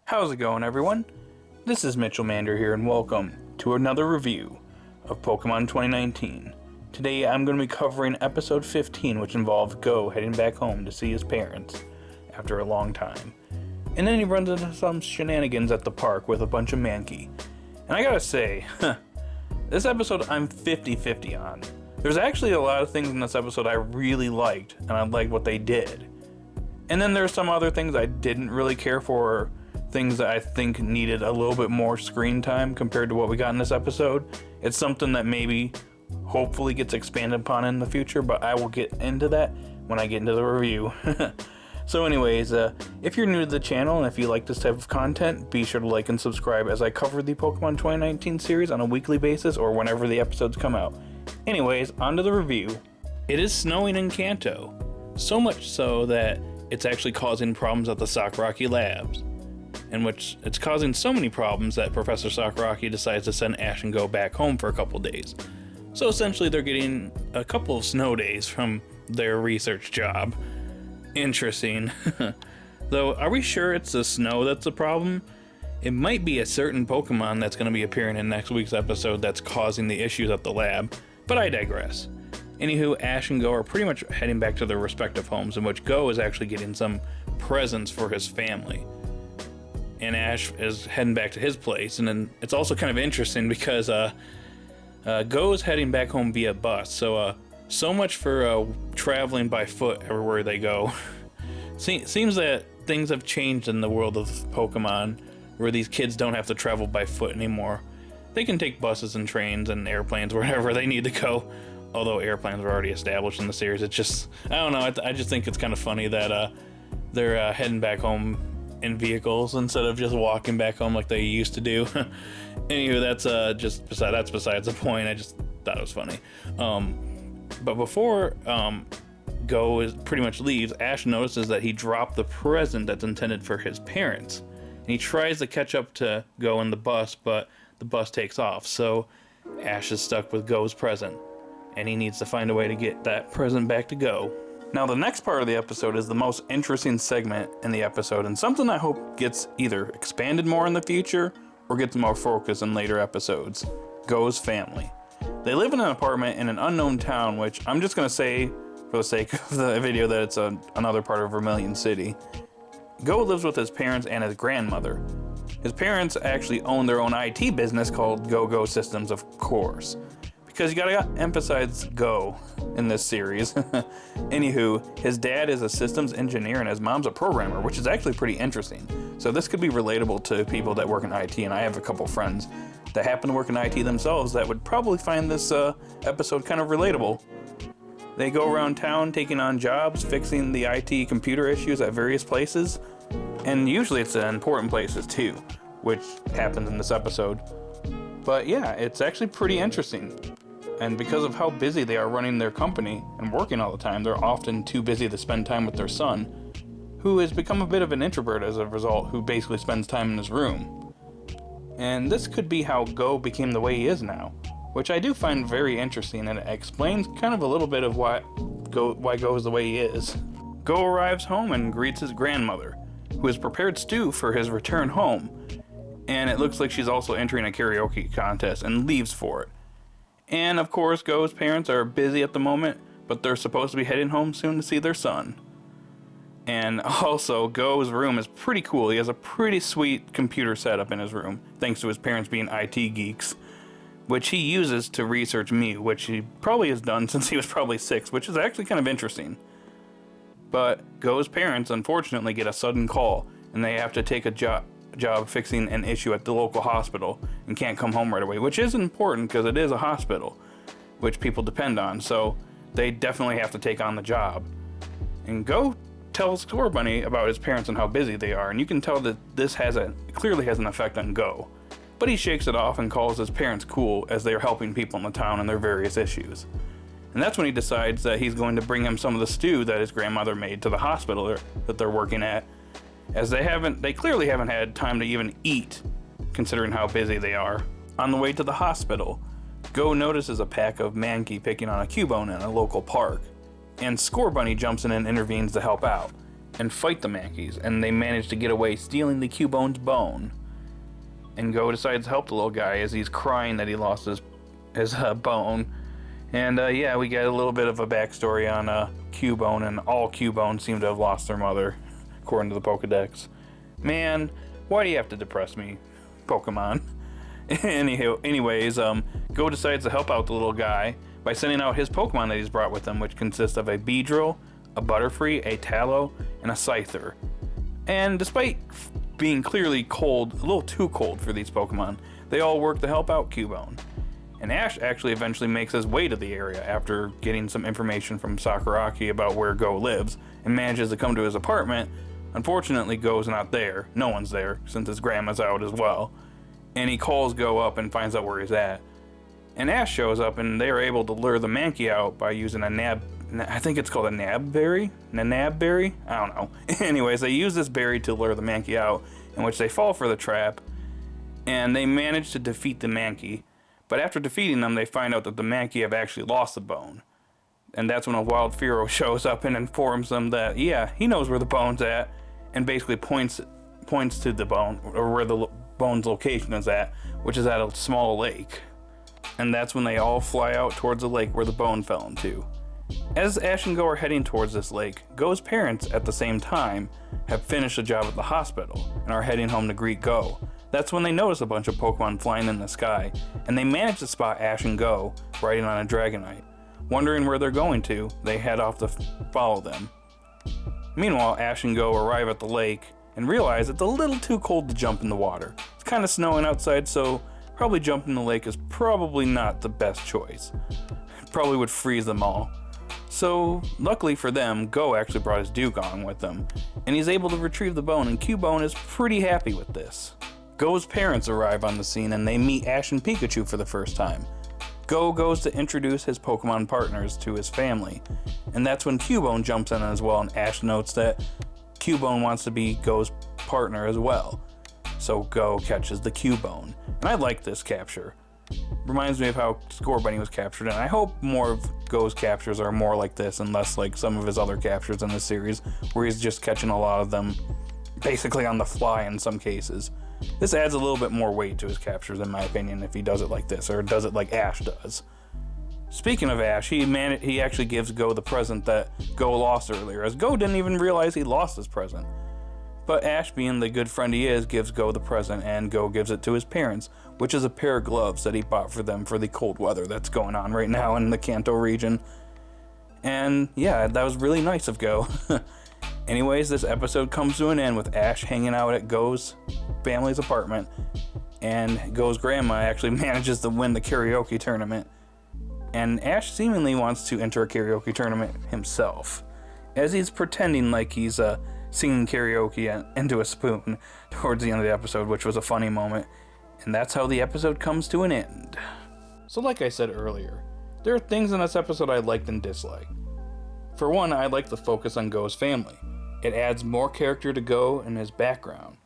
How's it going, everyone? This is Mitchell Mander here, and welcome to another review of Pokemon 2019. Today I'm going to be covering episode 15, which involved Go heading back home to see his parents after a long time. And then he runs into some shenanigans at the park with a bunch of Mankey. And I gotta say, this episode I'm 50-50 on. There's actually a lot of things in this episode I really liked, and I liked what they did. And then there's some other things I didn't really care for, things that I think needed a little bit more screen time compared to what we got in this episode. It's something that maybe, hopefully gets expanded upon in the future, but I will get into that when I get into the review. So anyways, if you're new to the channel and if you like this type of content, be sure to like and subscribe as I cover the Pokemon 2019 series on a weekly basis or whenever the episodes come out. Anyways, on to the review. It is snowing in Kanto, so much so that it's actually causing problems at the Sakuragi labs, in which it's causing so many problems that Professor Sakuragi decides to send Ash and Go back home for a couple days. So essentially they're getting a couple of snow days from their research job. Interesting. Though, are we sure it's the snow that's the problem? It might be a certain Pokemon that's going to be appearing in next week's episode that's causing the issues at the lab, but I digress. Anywho, Ash and Go are pretty much heading back to their respective homes, in which Go is actually getting some presents for his family. And Ash is heading back to his place, and then it's also kind of interesting because Go is heading back home via bus, so much for traveling by foot everywhere they go. Seems that things have changed in the world of Pokemon, where these kids don't have to travel by foot anymore. They can take buses and trains and airplanes wherever they need to go. Although airplanes are already established in the series, it's just, I don't know, I just think it's kind of funny that they're heading back home in vehicles instead of just walking back home like they used to do. Anywho, that's besides the point. I just thought it was funny. But before Go pretty much leaves, Ash notices that he dropped the present that's intended for his parents. And he tries to catch up to Go in the bus, but the bus takes off. So Ash is stuck with Go's present, and he needs to find a way to get that present back to Go. Now, the next part of the episode is the most interesting segment in the episode, and something I hope gets either expanded more in the future or gets more focus in later episodes. Go's family. They live in an apartment in an unknown town, which I'm just going to say, for the sake of the video, that it's another part of Vermilion City. Go lives with his parents and his grandmother. His parents actually own their own IT business called Go Systems, of course. Because you gotta emphasize Go in this series. Anywho, his dad is a systems engineer and his mom's a programmer, which is actually pretty interesting. So this could be relatable to people that work in IT, and I have a couple friends that happen to work in IT themselves that would probably find this episode kind of relatable. They go around town taking on jobs, fixing the IT computer issues at various places, and usually it's in important places too, which happens in this episode. But yeah, it's actually pretty interesting. And because of how busy they are running their company and working all the time, they're often too busy to spend time with their son, who has become a bit of an introvert as a result, who basically spends time in his room. And this could be how Go became the way he is now, which I do find very interesting, and it explains kind of a little bit of why Go is the way he is. Go arrives home and greets his grandmother, who has prepared stew for his return home, and it looks like she's also entering a karaoke contest and leaves for it. And of course, Go's parents are busy at the moment, but they're supposed to be heading home soon to see their son. And also, Go's room is pretty cool. He has a pretty sweet computer setup in his room, thanks to his parents being IT geeks, which he uses to research Mew, which he probably has done since he was probably 6, which is actually kind of interesting. But Go's parents unfortunately get a sudden call, and they have to take a job fixing an issue at the local hospital and can't come home right away, which is important because it is a hospital which people depend on, so they definitely have to take on the job. And Go tells Scorbunny about his parents and how busy they are, and you can tell that this clearly has an effect on Go. But he shakes it off and calls his parents cool as they are helping people in the town in their various issues. And that's when he decides that he's going to bring him some of the stew that his grandmother made to the hospital that they're working at, as they clearly haven't had time to even eat, considering how busy they are. On the way to the hospital, Go notices a pack of Mankey picking on a Cubone in a local park, and Scorbunny jumps in and intervenes to help out. and fight the Mankeys, and they manage to get away, stealing the Cubone's bone. And Go decides to help the little guy as he's crying that he lost his bone. And yeah, we get a little bit of a backstory on Cubone, and all Cubones seem to have lost their mother, according to the Pokedex. Man, why do you have to depress me, Pokemon? Anyways, Go decides to help out the little guy by sending out his Pokemon that he's brought with him, which consists of a Beedrill, a Butterfree, a Tallow, and a Scyther. And despite being clearly cold, a little too cold for these Pokemon, they all work to help out Cubone. And Ash actually eventually makes his way to the area after getting some information from Sakuragi about where Go lives, and manages to come to his apartment. Unfortunately, Go's not there. No one's there, since his grandma's out as well. And he calls Go up and finds out where he's at. And Ash shows up, and they are able to lure the Mankey out by using I think it's called a nab berry? Nanab berry? I don't know. Anyways, they use this berry to lure the Mankey out, in which they fall for the trap, and they manage to defeat the Mankey. But after defeating them, they find out that the Mankey have actually lost the bone. And that's when a wild Furo shows up and informs them that, yeah, he knows where the bone's at, and basically points to the bone, or where the bone's location is at, which is at a small lake. And that's when they all fly out towards the lake where the bone fell into. As Ash and Go are heading towards this lake, Go's parents, at the same time, have finished a job at the hospital and are heading home to greet Go. That's when they notice a bunch of Pokemon flying in the sky, and they manage to spot Ash and Go riding on a Dragonite. Wondering where they're going to, they head off to follow them. Meanwhile, Ash and Go arrive at the lake and realize it's a little too cold to jump in the water. It's kind of snowing outside, so probably jumping in the lake is probably not the best choice. Probably would freeze them all. So, luckily for them, Go actually brought his Dugong with him, and he's able to retrieve the bone, and Cubone is pretty happy with this. Go's parents arrive on the scene, and they meet Ash and Pikachu for the first time. Go goes to introduce his Pokemon partners to his family, and that's when Cubone jumps in as well, and Ash notes that Cubone wants to be Go's partner as well. So Go catches the Cubone, and I like this capture. Reminds me of how Scorbunny was captured, and I hope more of Go's captures are more like this and less like some of his other captures in this series, where he's just catching a lot of them basically on the fly in some cases. This adds a little bit more weight to his captures, in my opinion, if he does it like this, or does it like Ash does. Speaking of Ash, he actually gives Go the present that Go lost earlier, as Go didn't even realize he lost his present. But Ash, being the good friend he is, gives Go the present, and Go gives it to his parents, which is a pair of gloves that he bought for them for the cold weather that's going on right now in the Kanto region. And yeah, that was really nice of Go. Anyways, this episode comes to an end with Ash hanging out at Go's family's apartment, and Go's grandma actually manages to win the karaoke tournament. And Ash seemingly wants to enter a karaoke tournament himself, as he's pretending like he's singing karaoke into a spoon towards the end of the episode, which was a funny moment. And that's how the episode comes to an end. So like I said earlier, there are things in this episode I liked and disliked. For one, I like the focus on Go's family. It adds more character to Go and his background.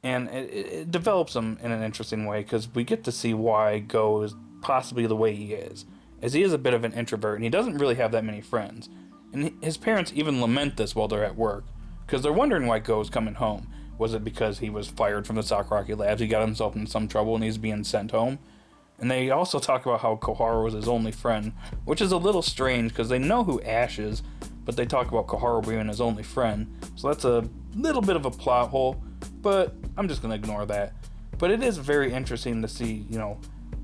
And it develops him in an interesting way, because we get to see why Go is possibly the way he is, as he is a bit of an introvert and he doesn't really have that many friends. And his parents even lament this while they're at work, because they're wondering why Go's coming home. Was it because he was fired from the Sakuragi labs, he got himself in some trouble and he's being sent home? And they also talk about how Koharu was his only friend, which is a little strange because they know who Ash is, but they talk about Koharu being his only friend. So that's a little bit of a plot hole, but I'm just going to ignore that. But it is very interesting to see,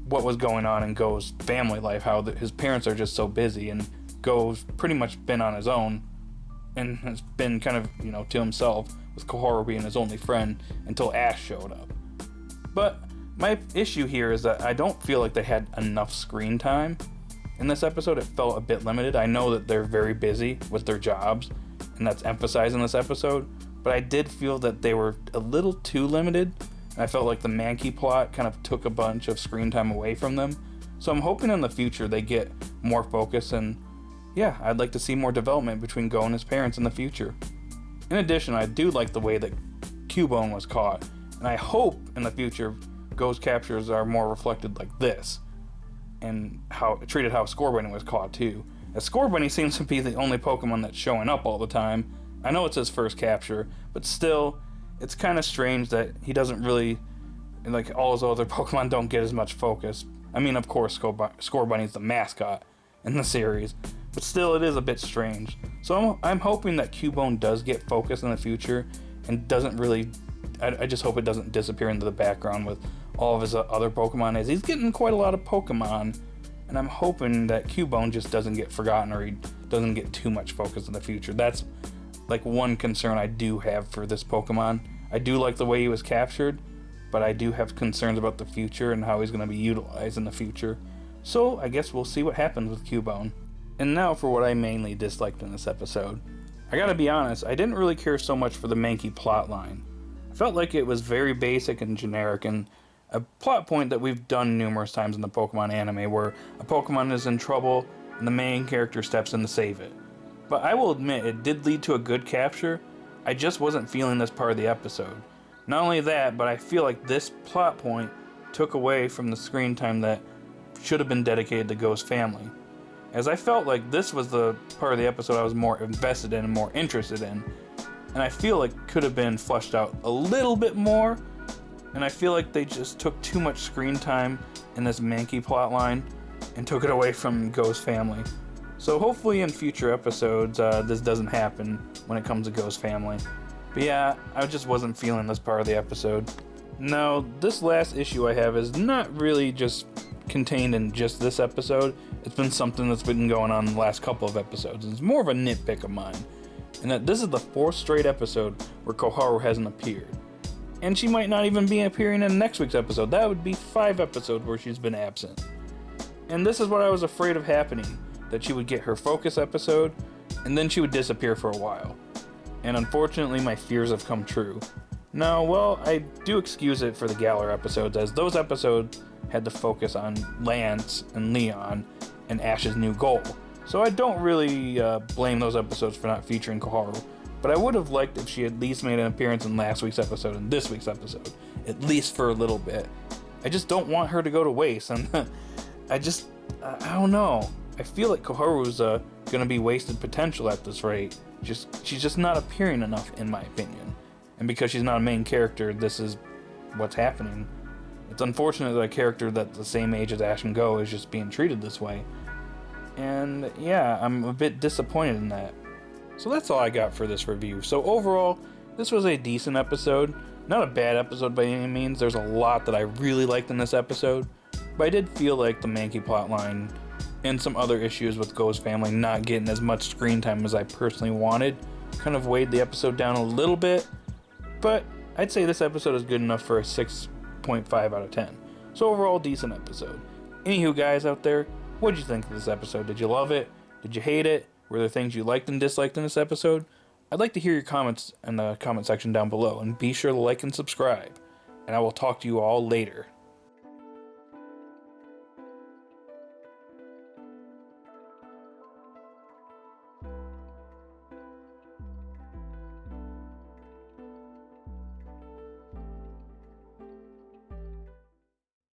what was going on in Go's family life, how his parents are just so busy, and Go's pretty much been on his own and has been kind of, to himself, with Koharu being his only friend until Ash showed up. But my issue here is that I don't feel like they had enough screen time in this episode. It felt a bit limited. I know that they're very busy with their jobs, and that's emphasized in this episode, but I did feel that they were a little too limited. I felt like the Mankey plot kind of took a bunch of screen time away from them. So I'm hoping in the future they get more focus, and yeah, I'd like to see more development between Go and his parents in the future. In addition, I do like the way that Cubone was caught, and I hope in the future Go's captures are more reflected like this, and how Scorbunny was caught too. As Scorbunny seems to be the only Pokemon that's showing up all the time, I know it's his first capture, but still, it's kind of strange that he doesn't really, like, all his other Pokemon don't get as much focus. I mean, of course, Scorbunny's the mascot in the series, but still, it is a bit strange. So I'm hoping that Cubone does get focus in the future and doesn't really, I just hope it doesn't disappear into the background with all of his other Pokemon, as he's getting quite a lot of Pokemon, and I'm hoping that Cubone just doesn't get forgotten or he doesn't get too much focus in the future. That's like one concern I do have for this Pokemon. I do like the way he was captured, but I do have concerns about the future and how he's going to be utilized in the future. So I guess we'll see what happens with Cubone. And now for what I mainly disliked in this episode. I gotta be honest, I didn't really care so much for the Mankey plotline. I felt like it was very basic and generic, and a plot point that we've done numerous times in the Pokemon anime, where a Pokemon is in trouble and the main character steps in to save it. But I will admit, it did lead to a good capture. I just wasn't feeling this part of the episode. Not only that, but I feel like this plot point took away from the screen time that should have been dedicated to Go's family, as I felt like this was the part of the episode I was more invested in and more interested in, and I feel like could have been fleshed out a little bit more, and I feel like they just took too much screen time in this Mankey plotline and took it away from Go's family. So hopefully in future episodes this doesn't happen when it comes to Go's family. But yeah, I just wasn't feeling this part of the episode. Now, this last issue I have is not really just contained in just this episode. It's been something that's been going on in the last couple of episodes. It's more of a nitpick of mine, and that this is the 4th straight episode where Koharu hasn't appeared. And she might not even be appearing in next week's episode. That would be 5 episodes where she's been absent. And this is what I was afraid of happening, that she would get her focus episode, and then she would disappear for a while. And unfortunately, my fears have come true. Now, well, I do excuse it for the Galar episodes, as those episodes had the focus on Lance and Leon and Ash's new goal. So I don't really blame those episodes for not featuring Koharu, but I would have liked if she at least made an appearance in last week's episode and this week's episode, at least for a little bit. I just don't want her to go to waste, and I don't know. I feel like Koharu's gonna be wasted potential at this rate. She's just not appearing enough, in my opinion. And because she's not a main character, this is what's happening. It's unfortunate that a character that's the same age as Ash and Go is just being treated this way. And yeah, I'm a bit disappointed in that. So that's all I got for this review. So overall, this was a decent episode. Not a bad episode by any means. There's a lot that I really liked in this episode. But I did feel like the Mankey plotline and some other issues with Go's family not getting as much screen time as I personally wanted kind of weighed the episode down a little bit. But I'd say this episode is good enough for a 6.5 out of 10. So overall, decent episode. Anywho, guys out there, what did you think of this episode? Did you love it? Did you hate it? Were there things you liked and disliked in this episode? I'd like to hear your comments in the comment section down below, and be sure to like and subscribe. And I will talk to you all later.